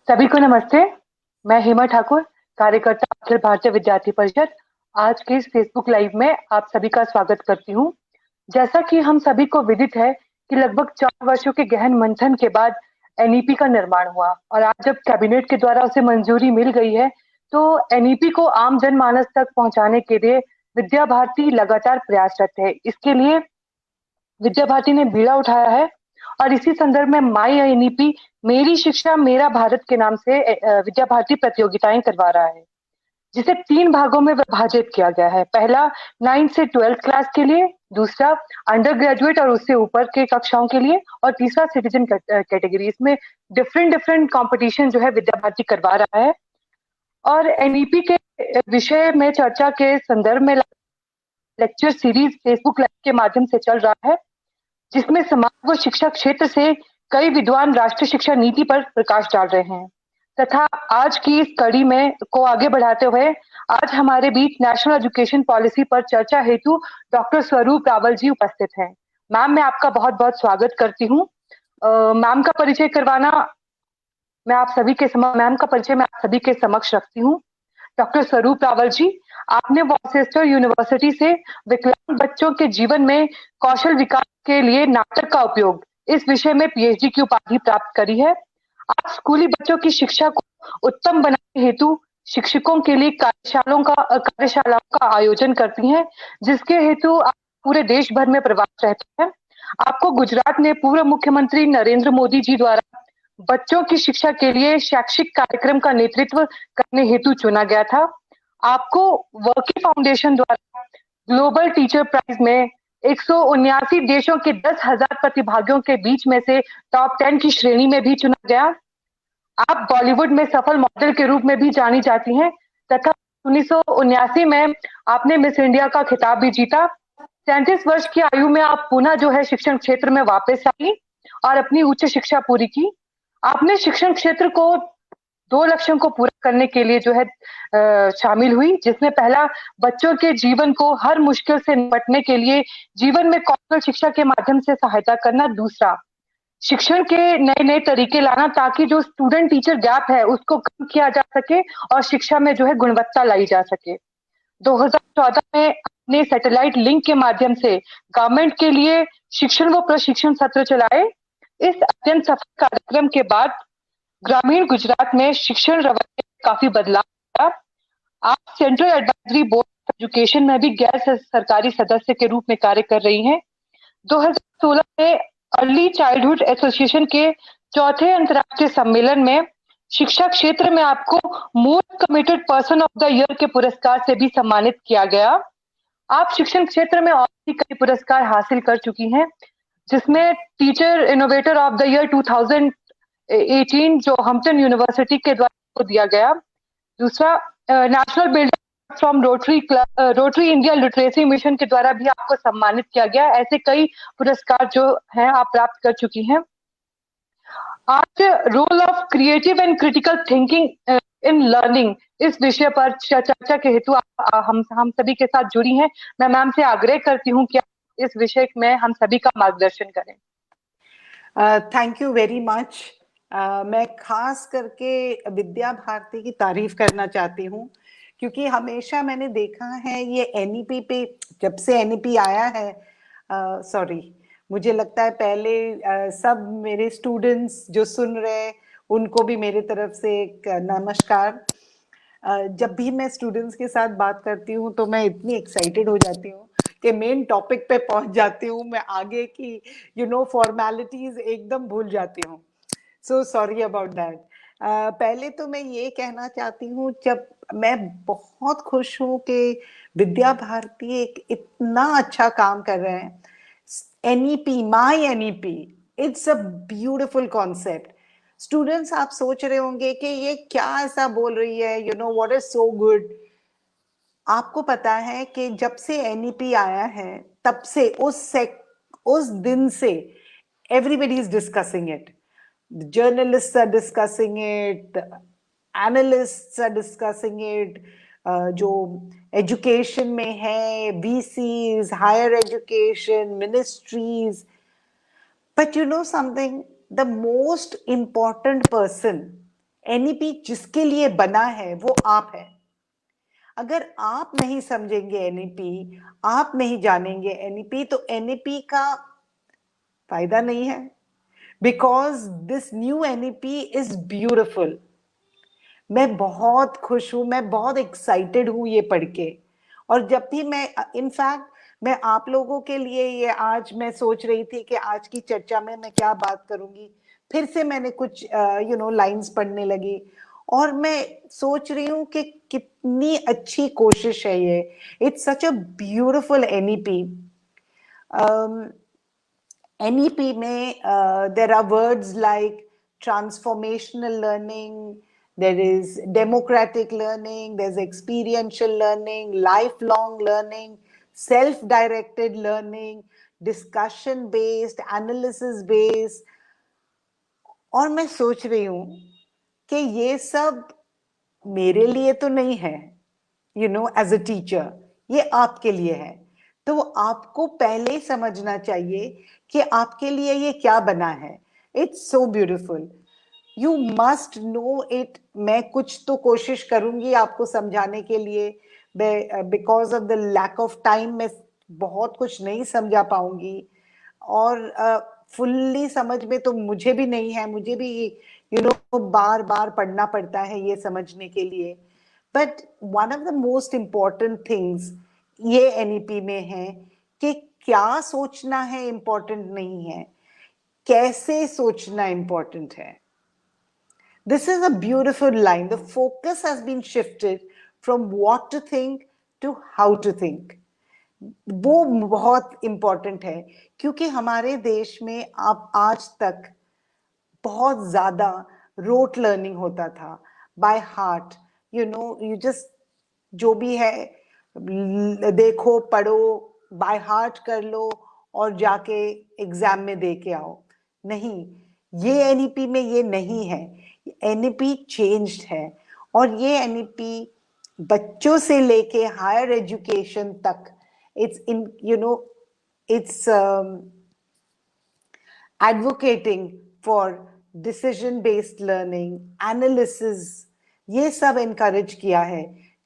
सभी को नमस्ते। मैं हेमा ठाकुर, कार्यकर्ता अखिल भारतीय विद्यार्थी परिषद, आज के इस फेसबुक लाइव में आप सभी का स्वागत करती हूँ। जैसा कि हम सभी को विदित है कि लगभग 4 वर्षों के गहन मंथन के बाद एनईपी का निर्माण हुआ और आज जब कैबिनेट के द्वारा उसे मंजूरी मिल गई है, तो एनईपी को आम जनमानस तक पहुंचाने के लिए विद्या भारती लगातार प्रयासरत है। इसके लिए विद्या भारती ने बीड़ा उठाया है और इसी संदर्भ में माई एनईपी मेरी शिक्षा मेरा भारत के नाम से विद्या भारती प्रतियोगिताएं करवा रहा है, जिसे 3 भागों में विभाजित किया गया है। पहला 9th से 12th क्लास के लिए, दूसरा अंडर ग्रेजुएट और उससे ऊपर के कक्षाओं के लिए, और तीसरा सिटीजन कैटेगरी। इसमें डिफरेंट डिफरेंट कंपटीशन जो है विद्या भारती करवा रहा है। और एनईपी के विषय में चर्चा के संदर्भ में लेक्चर सीरीज फेसबुक लाइव के माध्यम से चल रहा है, जिसमें समाज व शिक्षा क्षेत्र से कई विद्वान राष्ट्रीय शिक्षा नीति पर प्रकाश डाल रहे हैं। तथा आज की इस कड़ी में को आगे बढ़ाते हुए आज हमारे बीच नेशनल एजुकेशन पॉलिसी पर चर्चा हेतु डॉक्टर स्वरूप रावल जी उपस्थित हैं। मैम, मैं आपका बहुत बहुत स्वागत करती हूँ। मैम का परिचय करवाना मैम का परिचय मैं आप सभी के समक्ष रखती हूँ। डॉक्टर स्वरूप रावल जी, आपने वॉर्सेस्टर यूनिवर्सिटी से विकलांग बच्चों के जीवन में कौशल विकास के लिए नाटक का उपयोग इस विषय में पीएचडी की उपाधि प्राप्त करी है। आप स्कूली बच्चों की शिक्षा को उत्तम बनाने हेतु शिक्षकों के लिए कार्यशालाओं का आयोजन करती हैं, जिसके हेतु आप पूरे देश भर में प्रवास रहते हैं। आपको गुजरात में पूर्व मुख्यमंत्री नरेंद्र मोदी जी द्वारा बच्चों की शिक्षा के लिए शैक्षिक कार्यक्रम का नेतृत्व करने हेतु चुना गया था। आपको वर्की फाउंडेशन द्वारा ग्लोबल टीचर प्राइज में 179 देशों के 10,000 प्रतिभागियों के बीच में से टॉप 10 की श्रेणी में भी चुना गया। आप बॉलीवुड में सफल मॉडल के रूप में भी जानी जाती हैं तथा 1979 में आपने मिस इंडिया का खिताब भी जीता। 37 वर्ष की आयु में आप पुनः जो है शिक्षण क्षेत्र में वापस आई और अपनी उच्च शिक्षा पूरी की। आपने शिक्षण क्षेत्र को 2 लक्ष्यों को पूरा करने के लिए जो है शामिल हुई, जिसमें पहला बच्चों के जीवन को हर मुश्किल से निपटने के लिए जीवन में कौशल शिक्षा के माध्यम से सहायता करना, दूसरा शिक्षण के नए नए तरीके लाना ताकि जो स्टूडेंट टीचर गैप है उसको कम किया जा सके और शिक्षा में जो है गुणवत्ता लाई जा सके। 2014 में आपने सैटेलाइट लिंक के माध्यम से गवर्नमेंट के लिए शिक्षण व प्रशिक्षण सत्र चलाए। इस अत्यंत सफल कार्यक्रम के बाद ग्रामीण गुजरात में शिक्षण रवैये काफी बदलाव आया। आप central advisory board of education में भी गैर सरकारी सदस्य के रूप में कार्य कर रही हैं। 2016 में अर्ली चाइल्डहुड एसोसिएशन के 4थे अंतर्राष्ट्रीय सम्मेलन में शिक्षा क्षेत्र में आपको most committed person of the year के पुरस्कार से भी सम्मानित किया गया। आप शिक्षण क्षेत्र में और भी कई पुरस्कार हासिल कर चुकी हैं, जिसमें teacher innovator of the year 2018 जो हम्पटन यूनिवर्सिटी के द्वारा दिया गया। दूसरा national builder from rotary India literacy mission के द्वारा भी आपको सम्मानित किया गया। ऐसे कई पुरस्कार जो हैं आप प्राप्त कर चुकी हैं। आज role of creative and critical thinking in learning इस विषय पर चर्चा के हेतु हम सभी के साथ जुड़ी हैं। मैं मैम से आग्रह करती हूँ कि आप इस विषय में हम सभी का मार्गदर्शन करें। Thank you very much. मैं खास करके विद्या भारती की तारीफ करना चाहती हूँ, क्योंकि हमेशा मैंने देखा है ये एनईपी पे, जब से एनईपी आया है, सॉरी मुझे लगता है पहले सब मेरे स्टूडेंट्स जो सुन रहे हैं उनको भी मेरे तरफ से एक नमस्कार। जब भी मैं स्टूडेंट्स के साथ बात करती हूँ तो मैं इतनी एक्साइटेड हो जाती हूँ कि मेन टॉपिक पे पहुंच जाती हूँ, मैं आगे की फॉर्मेलिटीज एकदम भूल जाती हूँ। So sorry about that. पहले तो मैं ये कहना चाहती हूँ, जब मैं बहुत खुश हूँ कि विद्या भारती एक इतना अच्छा काम कर रहे हैं। NEP, my NEP, it's a beautiful concept. Students आप सोच रहे होंगे कि ये क्या ऐसा बोल रही है, व्हाट इज सो गुड। आपको पता है कि जब से एनईपी आया है तब से उस दिन से everybody is discussing it. The journalists are discussing it, the analysts are discussing it, जो एजुकेशन में है, VCs, higher education, ministries, But you know something, the most important person NEP जिसके लिए बना है वो आप है. अगर आप नहीं समझेंगे एनईपी, आप नहीं जानेंगे एनईपी, तो एनईपी का फायदा नहीं है. Because this new NEP is beautiful. मैं बहुत खुश हूं, मैं बहुत एक्साइटेड हूं ये पढ़ के. और जब भी मैं, इनफैक्ट मैं आप लोगों के लिए ये, आज मैं सोच रही थी कि आज की चर्चा में मैं क्या बात करूंगी, फिर से मैंने कुछ लाइंस पढ़ने लगी और मैं सोच रही हूँ कि कितनी अच्छी कोशिश है ये. It's such a beautiful NEP. NEP में there are words like transformational learning, there is democratic learning, there's experiential learning, lifelong learning, self-directed learning, discussion based, analysis based. और मैं सोच रही हूँ कि ये सब मेरे लिए तो नहीं है, एज अ टीचर, ये आपके लिए है. तो आपको पहले समझना चाहिए कि आपके लिए ये क्या बना है. It's so beautiful. You must know it. मैं कुछ तो कोशिश करूंगी आपको समझाने के लिए. Because of the lack of time मैं बहुत कुछ नहीं समझा पाऊंगी. और फुल्ली समझ में तो मुझे भी नहीं है, मुझे भी बार बार पढ़ना पड़ता है ये समझने के लिए. But one of the most important things ये एनईपी में है कि क्या सोचना है इम्पॉर्टेंट नहीं है, कैसे सोचना इम्पॉर्टेंट है. This is a beautiful line. The focus has been shifted from what to think to how to think. वो बहुत इंपॉर्टेंट है क्योंकि हमारे देश में अब आज तक बहुत ज्यादा रोट लर्निंग होता था, बाय हार्ट. यू जस्ट जो भी है देखो, पढ़ो, बाय हार्ट कर लो और जाके एग्जाम में दे के आओ. नहीं, ये एनईपी में ये नहीं है. एनईपी चेंज्ड है और ये एनईपी बच्चों से लेके हायर एजुकेशन तक, it's it's advocating for decision based learning, analysis, ये सब encourage किया है.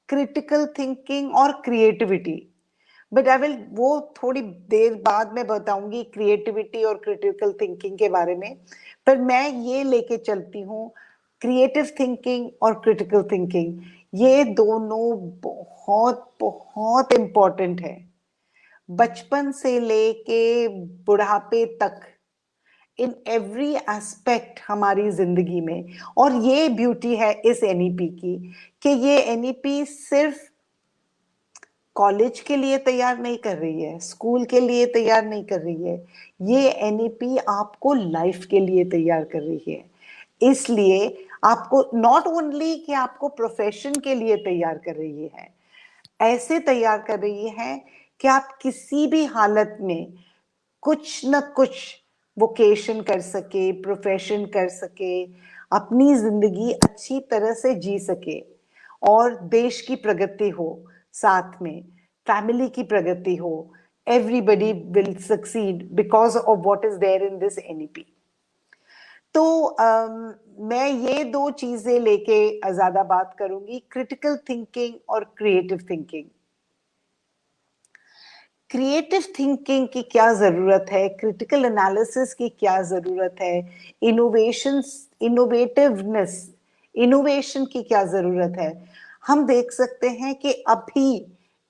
critical thinking और creativity. बट आई विल, वो थोड़ी देर बाद में बताऊंगी क्रिएटिविटी और क्रिटिकल थिंकिंग के बारे में. पर मैं ये लेके चलती हूँ, क्रिएटिव थिंकिंग और क्रिटिकल थिंकिंग ये दोनों बहुत बहुत इम्पोर्टेंट है. बचपन से लेके बुढ़ापे तक, इन एवरी एस्पेक्ट हमारी जिंदगी में. और ये ब्यूटी है इस एनईपी की कि ये एनईपी सिर्फ कॉलेज के लिए तैयार नहीं कर रही है, स्कूल के लिए तैयार नहीं कर रही है. ये एनईपी आपको लाइफ के लिए तैयार कर रही है. इसलिए आपको नॉट ओनली कि आपको प्रोफेशन के लिए तैयार कर रही है, ऐसे तैयार कर रही है कि आप किसी भी हालत में कुछ न कुछ वोकेशन कर सके, प्रोफेशन कर सके, अपनी जिंदगी अच्छी तरह से जी सके और देश की प्रगति हो, साथ में फैमिली की प्रगति हो. Everybody will succeed because of what is there in this NEP. तो मैं ये दो चीजें लेके ज्यादा बात करूंगी, क्रिटिकल थिंकिंग और क्रिएटिव थिंकिंग. क्रिएटिव थिंकिंग की क्या जरूरत है, क्रिटिकल एनालिसिस की क्या जरूरत है, इनोवेटिवनेस, इनोवेशन की क्या जरूरत है. हम देख सकते हैं कि अभी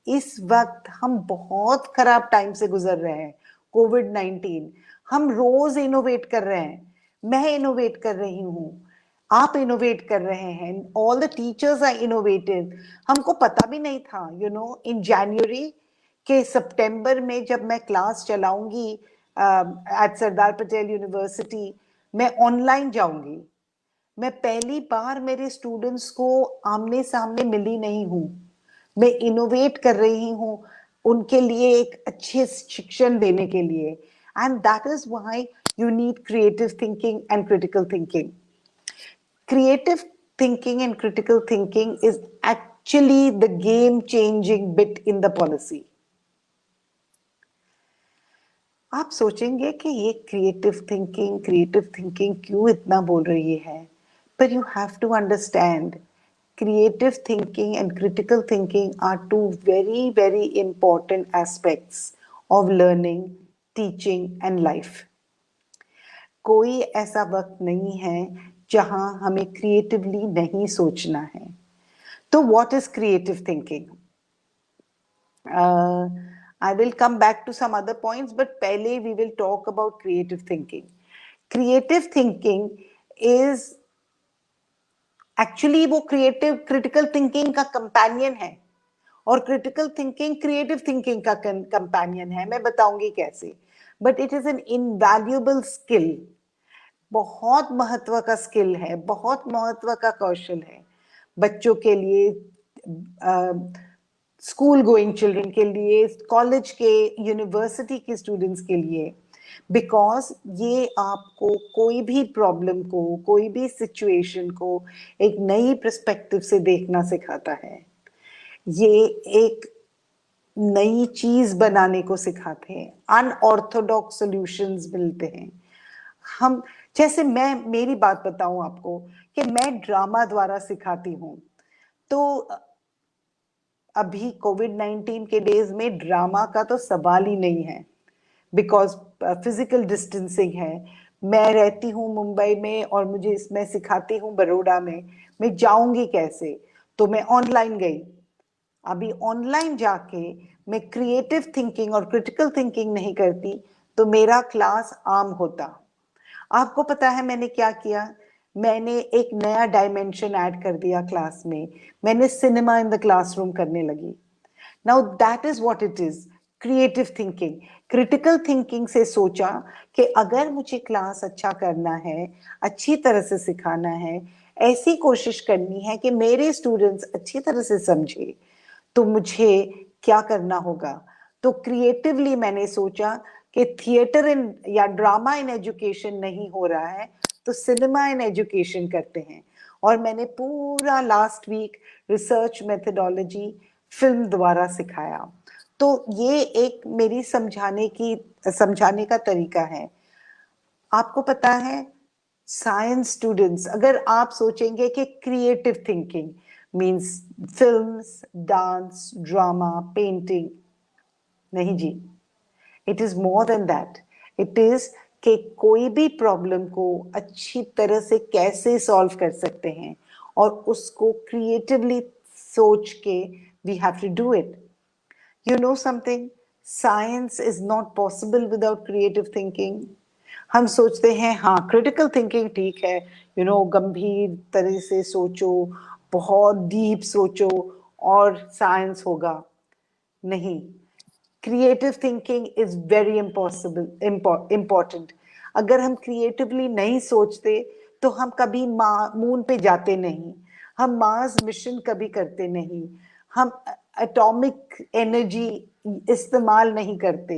इस वक्त हम बहुत खराब टाइम से गुजर रहे हैं, कोविड-19. हम रोज इनोवेट कर रहे हैं, मैं इनोवेट कर रही हूँ, आप इनोवेट कर रहे हैं, all the teachers are innovative. हमको पता भी नहीं था, इन जनवरी के सितंबर में जब मैं class चलाऊंगी eight Sardar Patel university, मैं ऑनलाइन जाऊंगी. मैं पहली बार मेरे स्टूडेंट्स को आमने सामने मिली नहीं हूं. मैं इनोवेट कर रही हूं उनके लिए एक अच्छे शिक्षण देने के लिए. And that is why you need creative thinking and critical thinking. Creative thinking and critical thinking is actually the game changing bit in the policy. आप सोचेंगे कि ये क्रिएटिव थिंकिंग क्यों इतना बोल रही है, पर you have to understand creative thinking and critical thinking are two very, very important aspects of learning, teaching, and life. कोई ऐसा वक्त नहीं है जहां हमें क्रिएटिवली नहीं सोचना है. तो what is creative thinking? I will come back to some other points, but पहले we will talk about creative thinking. Creative thinking is actually वो क्रिटिकल थिंकिंग का कंपेनियन है, और क्रिटिकल थिंकिंग क्रिएटिव थिंकिंग का कंपेनियन है. मैं बताऊंगी कैसे. But it is an invaluable skill. बहुत महत्व का स्किल है, बहुत महत्व का कौशल है बच्चों के लिए, स्कूल गोइंग चिल्ड्रन के लिए, कॉलेज के, यूनिवर्सिटी के स्टूडेंट्स के लिए. बिकॉज ये आपको कोई भी प्रॉब्लम को, कोई भी सिचुएशन को एक नई पर्सपेक्टिव से देखना सिखाता है. ये एक नई चीज बनाने को सिखाते हैं. अनऑर्थोडॉक्स सॉल्यूशंस मिलते हैं. हम जैसे मैं मेरी बात बताऊं आपको कि मैं ड्रामा द्वारा सिखाती हूं. तो अभी कोविड-19 के डेज में ड्रामा का तो सवाल ही नहीं है, बिकॉज फिजिकल डिस्टेंसिंग है. मैं रहती हूँ मुंबई में और मुझे इसमें सिखाती हूँ बड़ौदा में. मैं जाऊंगी कैसे? तो मैं ऑनलाइन गई. अभी ऑनलाइन जाके मैं क्रिएटिव थिंकिंग और क्रिटिकल थिंकिंग नहीं करती तो मेरा क्लास आम होता. आपको पता है मैंने क्या किया? मैंने एक नया डायमेंशन ऐड कर दिया क्लास में. मैंने सिनेमा इन द क्लासरूम करने लगी. Now that is what it is, creative thinking. Critical thinking से सोचा कि अगर मुझे क्लास अच्छा करना है, अच्छी तरह से सिखाना है, ऐसी कोशिश करनी है कि मेरे स्टूडेंट्स अच्छी तरह से समझे, तो मुझे क्या करना होगा. तो क्रिएटिवली मैंने सोचा कि थिएटर इन या ड्रामा इन एजुकेशन नहीं हो रहा है तो सिनेमा इन एजुकेशन करते हैं. और मैंने पूरा last week research methodology film द्वारा सिखाया. तो ये एक मेरी समझाने का तरीका है. आपको पता है साइंस स्टूडेंट्स, अगर आप सोचेंगे कि creative thinking means films, dance, drama, painting, नहीं जी, it is more than that. It is कि कोई भी प्रॉब्लम को अच्छी तरह से कैसे सॉल्व कर सकते हैं और उसको क्रिएटिवली सोच के we have to do it. You know something? Science is not possible without creative thinking. हम सोचते हैं हाँ क्रिटिकल थिंकिंग ठीक है, गंभीर तरह से सोचो, बहुत डीप सोचो और साइंस होगा. नहीं, creative thinking is very important. अगर हम क्रिएटिवली नहीं सोचते तो हम कभी मून पे जाते नहीं, हम मार्स मिशन कभी करते नहीं, हम एटॉमिक एनर्जी इस्तेमाल नहीं करते,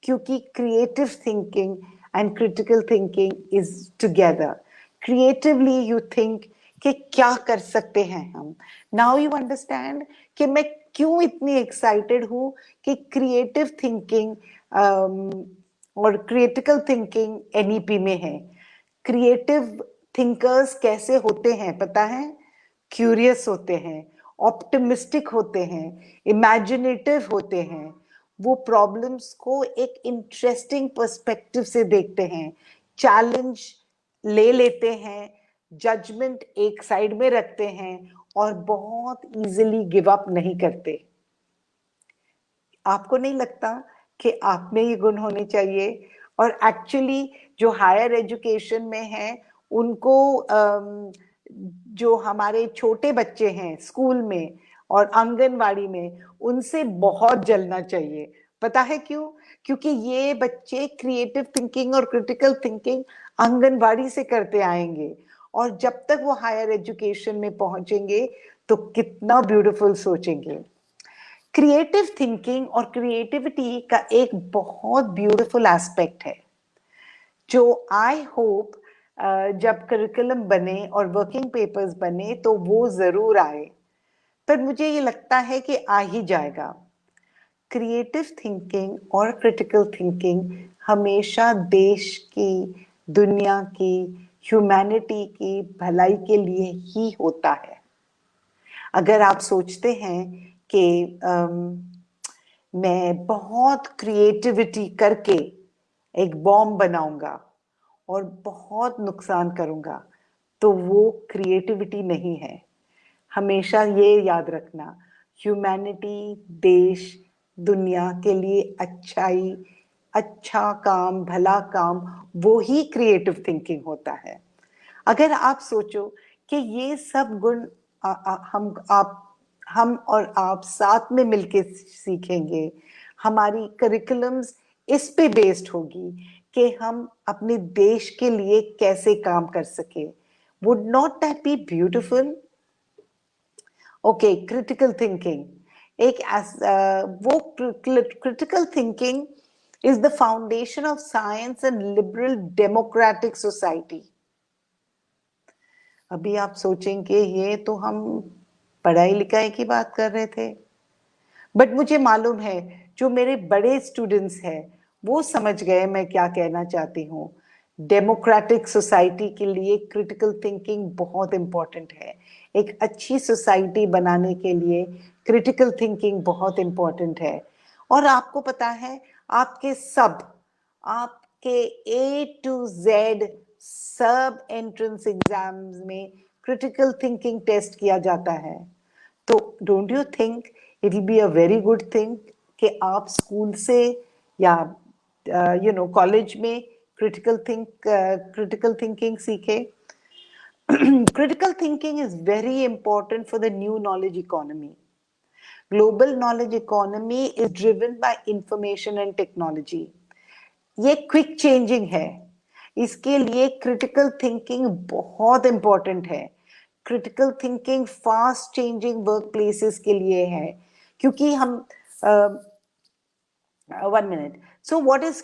क्योंकि creative thinking and critical thinking is together. Creatively you think कि क्या कर सकते हैं हम. नाउ यू अंडरस्टैंड कि मैं क्यों इतनी एक्साइटेड हूं कि क्रिएटिव थिंकिंग और क्रिटिकल थिंकिंग एनईपी में है. क्रिएटिव थिंकर्स कैसे होते हैं पता है? क्यूरियस होते हैं, ऑप्टिमिस्टिक होते हैं, इमेजिनेटिव होते हैं. वो प्रॉब्लम्स को एक इंटरेस्टिंग पर्सपेक्टिव से देखते हैं, चैलेंज ले लेते हैं, जजमेंट एक साइड में रखते हैं और बहुत इजीली गिव अप नहीं करते. आपको नहीं लगता कि आप में ये गुण होने चाहिए? और एक्चुअली जो हायर एजुकेशन में है उनको जो हमारे छोटे बच्चे हैं स्कूल में और आंगनवाड़ी में, उनसे बहुत जलना चाहिए. पता है क्यों? क्योंकि ये बच्चे क्रिएटिव थिंकिंग और क्रिटिकल थिंकिंग आंगनवाड़ी से करते आएंगे और जब तक वो हायर एजुकेशन में पहुंचेंगे तो कितना ब्यूटीफुल सोचेंगे. क्रिएटिव थिंकिंग और क्रिएटिविटी का एक बहुत ब्यूटीफुल एस्पेक्ट है जो आई होप जब करिकुलम बने और वर्किंग पेपर्स बने तो वो जरूर आए, पर मुझे ये लगता है कि आ ही जाएगा. क्रिएटिव थिंकिंग और क्रिटिकल थिंकिंग हमेशा देश की, दुनिया की, ह्यूमैनिटी की भलाई के लिए ही होता है। अगर आप सोचते हैं कि मैं बहुत क्रिएटिविटी करके एक बॉम्ब बनाऊंगा और बहुत नुकसान करूंगा, तो वो क्रिएटिविटी नहीं है। हमेशा ये याद रखना, ह्यूमैनिटी, देश, दुनिया के लिए अच्छाई, अच्छा काम, भला काम, वो ही क्रिएटिव थिंकिंग होता है। अगर आप सोचो कि ये सब गुण हम और आप साथ में मिलके सीखेंगे, हमारी करिकुलम्स इस पे बेस्ड होगी कि हम अपने देश के लिए कैसे काम कर सके। Would not that be beautiful? Okay, critical thinking एक वो critical thinking is the foundation of science and liberal democratic society. अभी आप सोचेंगे ये तो हम पढ़ाई लिखाई की बात कर रहे थे, बट मुझे मालूम है जो मेरे बड़े स्टूडेंट्स हैं वो समझ गए मैं क्या कहना चाहती हूँ। डेमोक्रेटिक सोसाइटी के लिए क्रिटिकल थिंकिंग बहुत इंपॉर्टेंट है। एक अच्छी सोसाइटी बनाने के लिए क्रिटिकल थिंकिंग बहुत इंपॉर्टेंट है। और आपको पता है आपके A to Z सब एंट्रेंस एग्जाम्स में क्रिटिकल थिंकिंग टेस्ट किया जाता है। तो don't you think it will be a very good thing कि आप स्कूल से या कॉलेज में क्रिटिकल थिंकिंग सीखे। Critical thinking is very important for the new knowledge economy. Global knowledge economy is driven by information and technology. ये quick changing है, इसके लिए क्रिटिकल थिंकिंग बहुत इंपॉर्टेंट है। Critical thinking fast changing work places के लिए है, क्योंकि हम one minute. So what is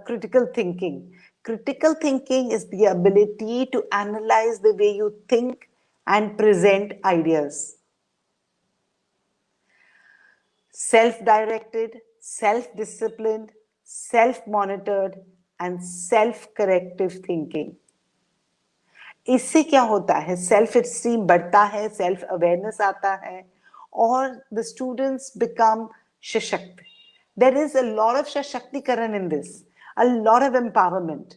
critical thinking? Critical thinking is the ability to analyze the way you think and present ideas. Self-directed, self-disciplined, self-monitored and self-corrective thinking. इससे क्या होता है? Self esteem बढ़ता है, सेल्फ अवेयरनेस आता है और the students become सशक्त. There is a lot of Shashakti-karan in this, a lot of empowerment.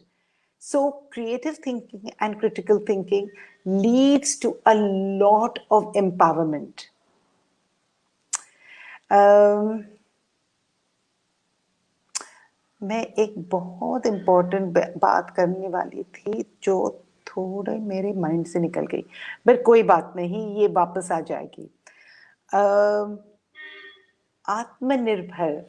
So creative thinking and critical thinking leads to a lot of empowerment. मैं एक बहुत important बात करने वाली थी जो थोड़े मेरे माइंड से निकल गई, बट कोई बात नहीं, ये वापस आ जाएगी. आत्मनिर्भर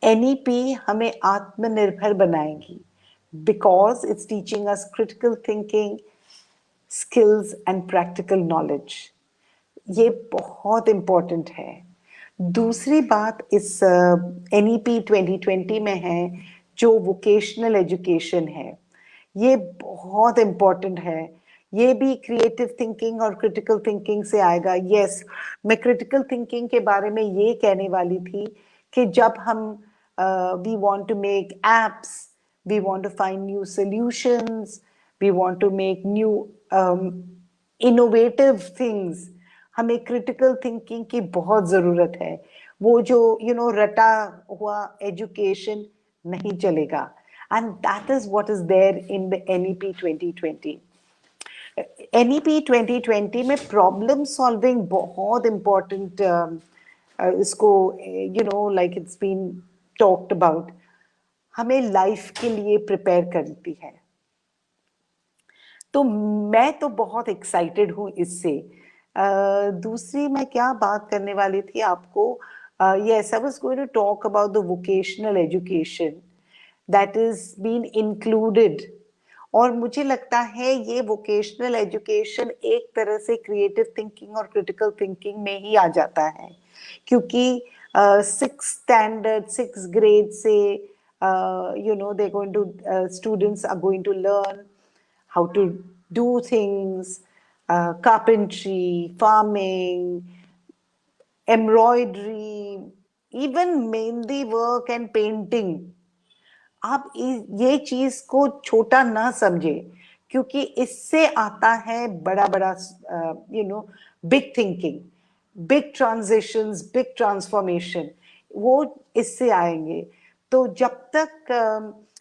NEP हमें आत्मनिर्भर बनाएगी because it's teaching us critical thinking, skills and practical knowledge. ये बहुत important है. दूसरी बात इस NEP 2020 में है जो वोकेशनल एजुकेशन है, ये बहुत important है. ये भी क्रिएटिव थिंकिंग और क्रिटिकल थिंकिंग से आएगा. यस, मैं क्रिटिकल थिंकिंग के बारे में ये कहने वाली थी कि जब हम we want to make apps, we want to find new solutions, we want to make new innovative things, हमें क्रिटिकल थिंकिंग की बहुत जरूरत है. वो जो रटा हुआ एजुकेशन नहीं चलेगा. And that is what is there in the NEP 2020. NEP 2020 में प्रॉब्लम सॉल्विंग बहुत इम्पोर्टेंट, इसको like it's been talked about, हमें लाइफ के लिए प्रिपेयर करती है. तो मैं तो बहुत एक्साइटेड हूँ इससे. दूसरी मैं क्या बात करने वाली थी आपको? Yes, I was going to talk about the vocational education that is being included. और मुझे लगता है ये वोकेशनल एजुकेशन एक तरह से क्रिएटिव थिंकिंग और क्रिटिकल थिंकिंग में ही आ जाता है, क्योंकि 6th grade से they're going to students are going to learn how to do things, carpentry, farming, embroidery, even mehndi work and painting, आप ये चीज को छोटा ना समझे, क्योंकि इससे आता है बड़ा बड़ा big thinking, big transitions, big transformation, वो इससे आएंगे। तो जब तक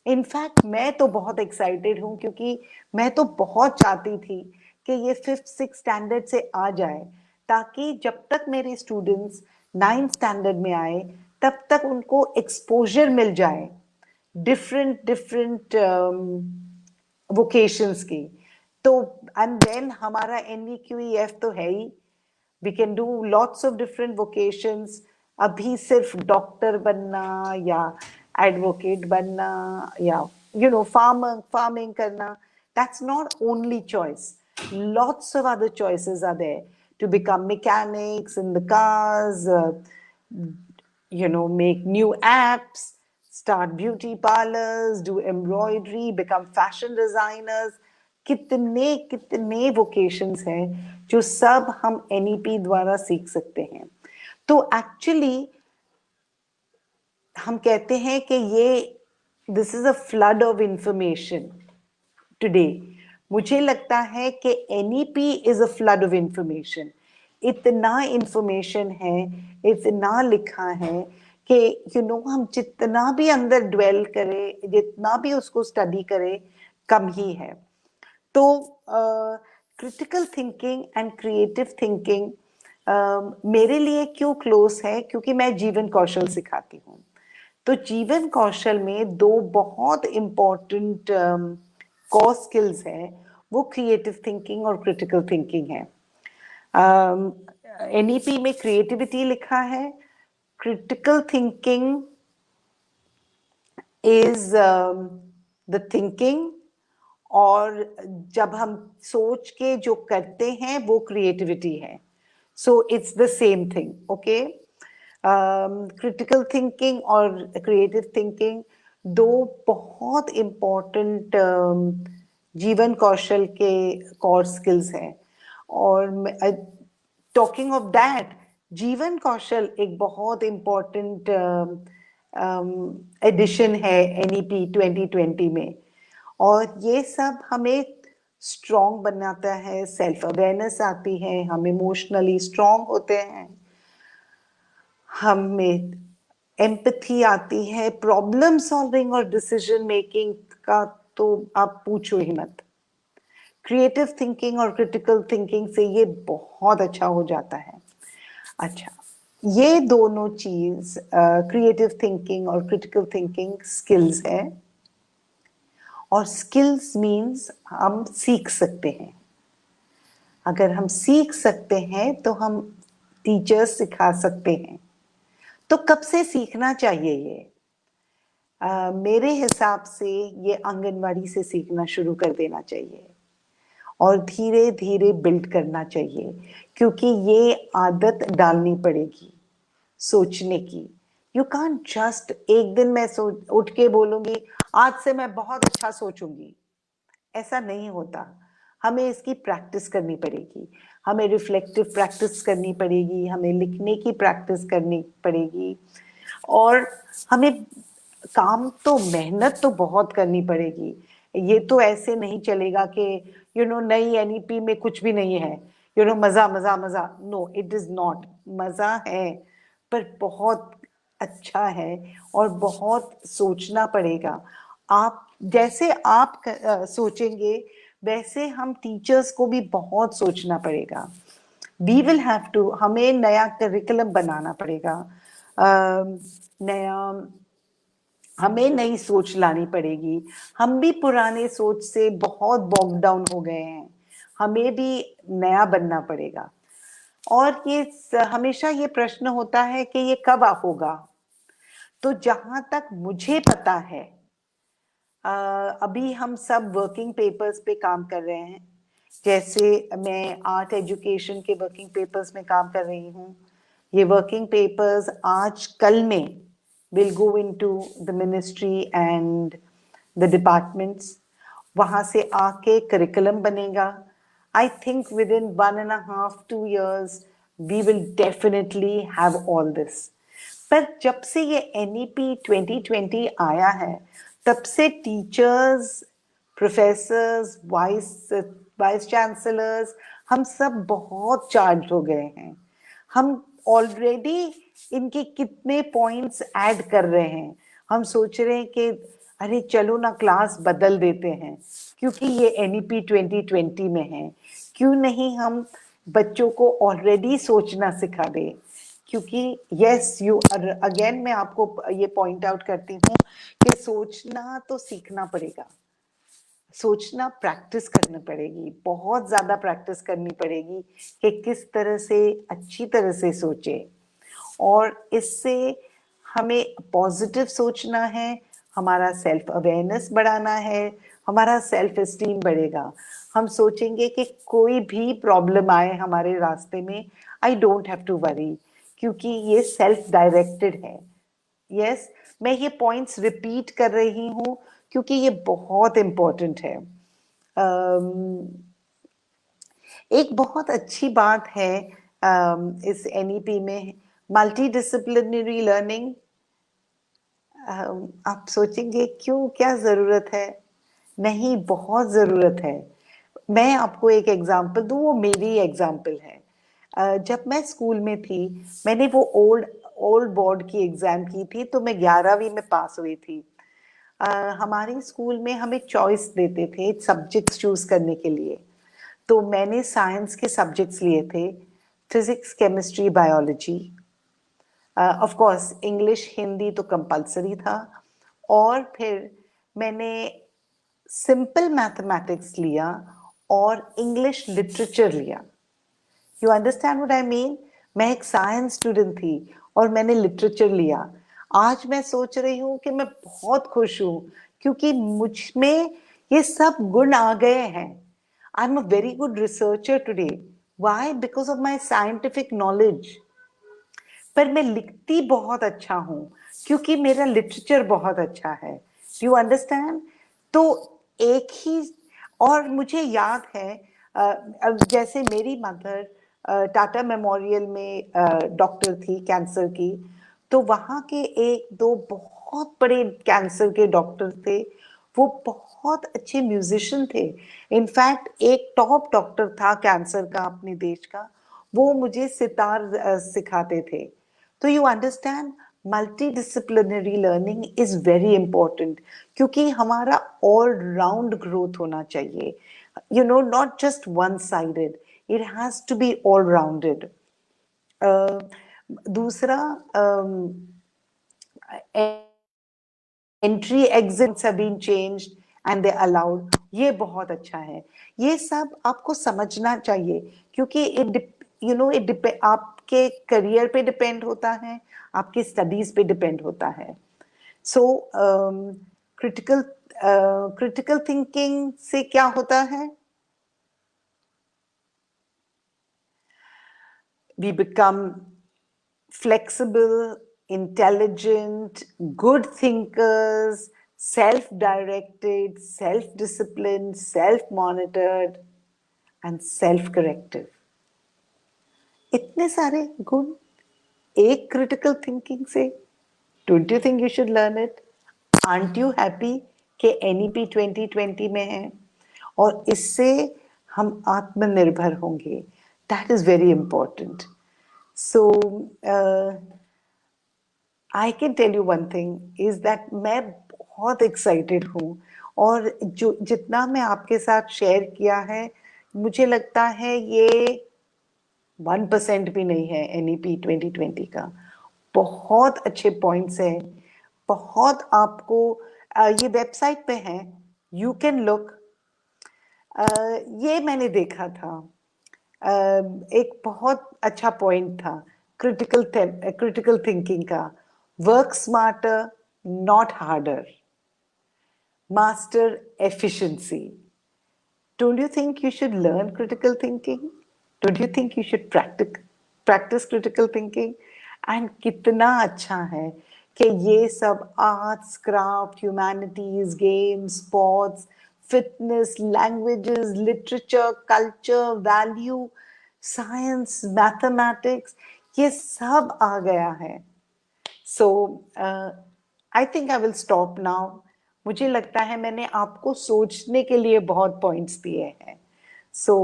इनफैक्ट मैं तो बहुत एक्साइटेड हूँ, क्योंकि मैं तो बहुत चाहती थी कि ये 5th-6th स्टैंडर्ड से आ जाए, ताकि जब तक मेरे स्टूडेंट्स 9th स्टैंडर्ड में आए तब तक उनको एक्सपोजर मिल जाए डिफरेंट वोकेशंस की। तो एंड देन हमारा NVQEF तो है ही, we can do lots of different vocations. अभी सिर्फ डॉक्टर बनना या एडवोकेट बनना या फार्मिंग करना, that's not only choice. Lots of other choices are there to become mechanics in the cars, make new apps, start beauty parlors, do embroidery, become fashion designers. कितने कितने vocations हैं जो सब हम NEP द्वारा सीख सकते हैं। तो एक्चुअली हम कहते हैं कि ये this is a flood of information today. मुझे लगता है कि NEP is a flood of information. इतना इंफॉर्मेशन है, इतना लिखा है कि हम जितना भी अंदर ड्वेल करें, जितना भी उसको स्टडी करें, कम ही है। तो critical thinking and creative thinking मेरे लिए क्यों क्लोज है, क्योंकि मैं जीवन कौशल सिखाती हूँ। तो जीवन कौशल में दो बहुत इंपॉर्टेंट कोर स्किल्स हैं, वो क्रिएटिव थिंकिंग और क्रिटिकल थिंकिंग है। NEP में क्रिएटिविटी लिखा है, critical thinking is the thinking, और जब हम सोच के जो करते हैं वो क्रिएटिविटी है। So it's the same thing, okay. Critical thinking और क्रिएटिव थिंकिंग दो बहुत इम्पोर्टेंट जीवन कौशल के कोर स्किल्स हैं। और टॉकिंग ऑफ दैट, जीवन कौशल एक बहुत इम्पोर्टेंट एडिशन है NEP 2020 में, और ये सब हमें स्ट्रॉन्ग बनाता है, सेल्फ अवेयरनेस आती है, हम इमोशनली स्ट्रॉन्ग होते हैं, हमें एम्पैथी आती है, प्रॉब्लम सॉल्विंग और डिसीजन मेकिंग का तो आप पूछो ही मत। क्रिएटिव थिंकिंग और क्रिटिकल थिंकिंग से ये बहुत अच्छा हो जाता है। अच्छा, ये दोनों चीज क्रिएटिव थिंकिंग और क्रिटिकल थिंकिंग स्किल्स है, और स्किल्स मीन्स हम सीख सकते हैं। अगर हम सीख सकते हैं तो हम टीचर्स सिखा सकते हैं। तो कब से सीखना चाहिए ये? मेरे हिसाब से ये आंगनवाड़ी से सीखना शुरू कर देना चाहिए, और धीरे धीरे बिल्ड करना चाहिए, क्योंकि ये आदत डालनी पड़ेगी सोचने की। यू कांट जस्ट एक दिन मैं उठ के बोलूंगी आज से मैं बहुत अच्छा सोचूंगी, ऐसा नहीं होता। हमें इसकी प्रैक्टिस करनी पड़ेगी, हमें रिफ्लेक्टिव प्रैक्टिस करनी पड़ेगी, हमें लिखने की प्रैक्टिस करनी पड़ेगी, और हमें काम तो मेहनत तो बहुत करनी पड़ेगी। ये तो ऐसे नहीं चलेगा कि नई NEP में कुछ भी नहीं है, मजा मजा मजा। No, it is not. मजा है पर बहुत अच्छा है, और बहुत सोचना पड़ेगा। आप जैसे आप सोचेंगे वैसे हम टीचर्स को भी बहुत सोचना पड़ेगा। वी विल हैव टू, हमें नया करिकुलम बनाना पड़ेगा, हमें नई सोच लानी पड़ेगी। हम भी पुराने सोच से बहुत बॉग डाउन हो गए हैं, हमें भी नया बनना पड़ेगा। और ये हमेशा ये प्रश्न होता है कि ये कब होगा। तो जहां तक मुझे पता है, अभी हम सब वर्किंग पेपर्स पे काम कर रहे हैं। जैसे मैं आर्ट एजुकेशन के वर्किंग पेपर्स में काम कर रही हूँ। ये वर्किंग पेपर्स आज कल में will go into the ministry and the departments. वहां से आके करिकुलम बनेगा। I think within 1.5-2 years we will definitely have all this. पर जब से ये NEP 2020 आया है, तब से टीचर्स, प्रोफेसर्स, वाइस चांसलर्स, हम सब बहुत चार्ज हो गए हैं। हम ऑलरेडी इनके कितने पॉइंट्स ऐड कर रहे हैं। हम सोच रहे हैं कि अरे चलो ना क्लास बदल देते हैं, क्योंकि ये NEP 2020 में है। क्यों नहीं हम बच्चों को ऑलरेडी सोचना सिखा दें? क्योंकि यस यू अगेन मैं आपको ये पॉइंट आउट करती हूँ कि सोचना तो सीखना पड़ेगा, सोचना प्रैक्टिस करनी पड़ेगी, बहुत ज्यादा प्रैक्टिस करनी पड़ेगी कि किस तरह से अच्छी तरह से सोचे। और इससे हमें पॉजिटिव सोचना है, हमारा सेल्फ अवेयरनेस बढ़ाना है, हमारा सेल्फ एस्टीम बढ़ेगा। हम सोचेंगे कि कोई भी प्रॉब्लम आए हमारे रास्ते में, I don't have to worry, क्योंकि ये सेल्फ डायरेक्टेड है। यस, मैं ये पॉइंट्स रिपीट कर रही हूँ क्योंकि ये बहुत इंपॉर्टेंट है। एक बहुत अच्छी बात है इस NEP में, मल्टी डिसिप्लिनरी लर्निंग। आप सोचेंगे क्यों, क्या जरूरत है? नहीं, बहुत जरूरत है। मैं आपको एक एग्जांपल दूं, वो मेरी एग्जांपल है। जब मैं स्कूल में थी, मैंने वो ओल्ड बोर्ड की एग्जाम की थी, तो मैं 11वीं में पास हुई थी। हमारे स्कूल में हमें चॉइस देते थे सब्जेक्ट्स चूज करने के लिए। तो मैंने साइंस के सब्जेक्ट्स लिए थे, physics, chemistry, biology. Of course English, Hindi तो कंपलसरी था। और फिर मैंने सिंपल मैथमेटिक्स लिया और इंग्लिश लिटरेचर लिया। You understand what I mean? मैं एक साइंस स्टूडेंट थी और मैंने लिटरेचर लिया। आज मैं सोच रही हूँ कि मैं बहुत खुश हूँ, क्योंकि मुझ में ये सब गुण आ गए हैं। I am a very good researcher today. Why? Because of my scientific knowledge. पर मैं लिखती बहुत अच्छा हूँ क्योंकि मेरा लिटरेचर बहुत अच्छा है। You understand? तो एक ही, और मुझे याद है जैसे मेरी मदर टाटा मेमोरियल में डॉक्टर थी कैंसर की, तो वहाँ के एक दो बहुत बड़े कैंसर के डॉक्टर थे। वो बहुत अच्छे म्यूजिशियन थे। इनफैक्ट एक टॉप डॉक्टर था कैंसर का अपने देश का, वो मुझे सितार सिखाते थे। तो you understand, multi disciplinary learning is very important, क्योंकि हमारा ऑल राउंड ग्रोथ होना चाहिए। You know, not just one sided, it has to be all rounded. दूसरा, entry exits have been changed and they allowed, ये बहुत अच्छा है। ये सब आपको समझना चाहिए, क्योंकि इट आपके करियर पे डिपेंड होता है, आपके स्टडीज पे डिपेंड होता है। सो क्रिटिकल क्रिटिकल थिंकिंग से क्या होता है? We become flexible, intelligent, good thinkers, self-directed, self-disciplined, self-monitored, and self-corrective. इतने सारे गुण एक क्रिटिकल थिंकिंग से। Don't you think you should learn it? Aunt you happy कि NEP 2020 में है? और इससे हम आत्मनिर्भर होंगे। That is very important. So I can tell you one thing is that मैं बहुत एक्साइटेड हूँ, और जो जितना मैं आपके साथ शेयर किया है, मुझे लगता है ये 1% भी नहीं है NEP 2020 का। बहुत अच्छे पॉइंट्स हैं, बहुत आपको ये वेबसाइट पे है, यू कैन लुक। ये मैंने देखा था, एक बहुत अच्छा पॉइंट था क्रिटिकल थिंकिंग का। Work smarter, not harder, master efficiency. Don't you think you should learn critical thinking? Don't you think you should practice critical thinking? And कितना अच्छा है कि ये सब arts, craft, humanities, games, sports, fitness, languages, literature, culture, value, science, mathematics, ये सब आ गया है। So I think I will stop now. मुझे लगता है मैंने आपको सोचने के लिए बहुत पॉइंट्स दिए हैं। So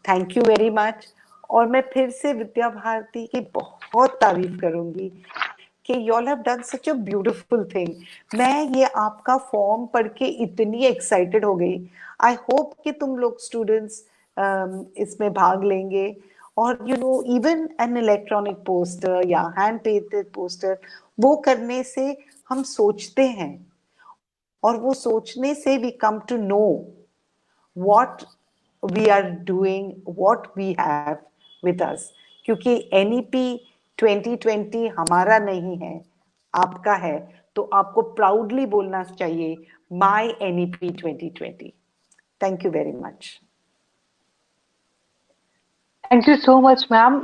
thank you very much. और मैं फिर से विद्या भारती की बहुत तारीफ करूंगी कि you all have done such a beautiful thing। मैं ये आपका फॉर्म पढ़ के इतनी एक्साइटेड हो गई। आई होप कि तुम लोग स्टूडेंट्स इसमें भाग लेंगे। और you know even an electronic poster या हैंड पेंटेड पोस्टर, वो करने से हम सोचते हैं, और वो सोचने से we come to know what we are doing, what we have with us। क्योंकि NEP 2020 हमारा नहीं है, आपका है, तो आपको प्राउडली बोलना चाहिए my NEP 2020। Thank you very much. Thank you so much ma'am.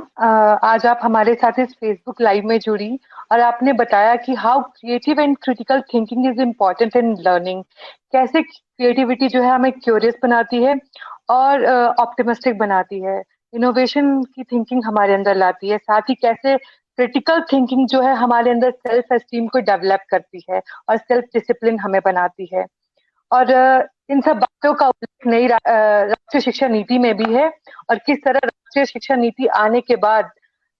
आज आप हमारे साथ इस फेसबुक लाइव में जुड़ी और आपने बताया कि how creative and critical thinking is important in learning. कैसे क्रिएटिविटी जो है हमें क्यूरियस बनाती है और ऑप्टिमिस्टिक बनाती है, इनोवेशन की थिंकिंग हमारे अंदर लाती है, साथ ही कैसे क्रिटिकल थिंकिंग जो है हमारे अंदर सेल्फ एस्टीम को डेवलप करती है और सेल्फ डिसिप्लिन हमें बनाती है। और इन सब बातों का उल्लेख नई राष्ट्रीय शिक्षा नीति में भी है, और किस तरह राष्ट्रीय शिक्षा नीति आने के बाद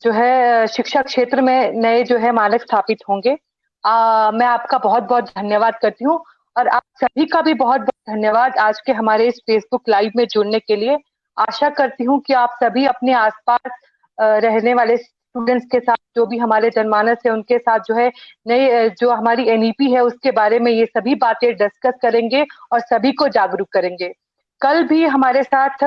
जो है शिक्षा क्षेत्र में नए जो है मानक स्थापित होंगे। मैं आपका बहुत बहुत धन्यवाद करती हूँ, और आप सभी का भी बहुत बहुत धन्यवाद आज के हमारे इस फेसबुक लाइव में जुड़ने के लिए। आशा करती हूँ कि आप सभी अपने आसपास रहने वाले स्टूडेंट्स के साथ, जो भी हमारे जनमानस है उनके साथ जो है नई जो हमारी NEP है उसके बारे में ये सभी बातें डिस्कस करेंगे और सभी को जागरूक करेंगे। कल भी हमारे साथ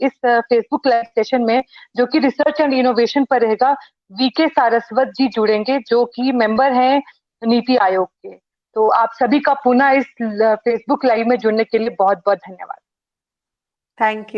इस फेसबुक लाइव सेशन में, जो कि रिसर्च एंड इनोवेशन पर रहेगा, VK सारस्वत जी जुड़ेंगे, जो कि मेंबर हैं नीति आयोग के। तो आप सभी का पुनः इस फेसबुक लाइव में जुड़ने के लिए बहुत बहुत धन्यवाद। Thank you.